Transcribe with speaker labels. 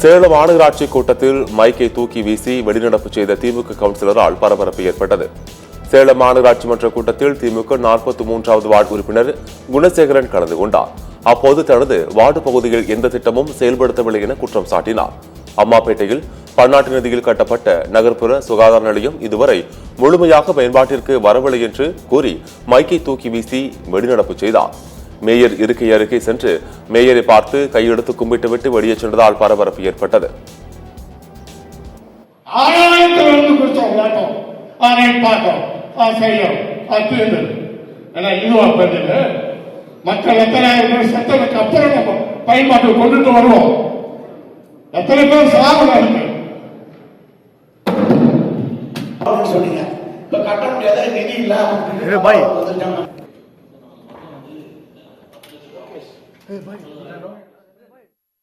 Speaker 1: சேலம் மாநகராட்சி கூட்டத்தில் மைக்கை தூக்கி வீசி வெளிநடப்பு செய்த திமுக கவுன்சிலரால் பரபரப்பு ஏற்பட்டது. சேலம் மாநகராட்சி மன்ற கூட்டத்தில் திமுக 43வது வார்டு உறுப்பினர் குணசேகரன் கலந்து கொண்டார். அப்போது தனது வார்டு பகுதியில் எந்த திட்டமும் செயல்படுத்தவில்லை என குற்றம் சாட்டினார். அம்மாப்பேட்டையில் பன்னாட்டு நிதியில் கட்டப்பட்ட நகர்ப்புற சுகாதார நிலையம் இதுவரை முழுமையாக பயன்பாட்டிற்கு வரவில்லை என்று கூறி மைக்கை தூக்கி வீசி வெளிநடப்பு செய்தார். மேயர் இருக்கை அருகே சென்று மேயரை பார்த்து கையெடுத்து கும்பிட்டுவிட்டு வெளியே சென்றதால் பரபரப்பு ஏற்பட்டது.
Speaker 2: மக்கள் எத்தனாயிரம் பேர் செத்ததுக்கு அப்புறம் பயன்பாட்டு கொண்டுட்டு வருவோம். எத்தனை பேர் சாகுறாங்க சொன்னீங்க. இப்ப கட்ட முடியாத நிதி இல்ல.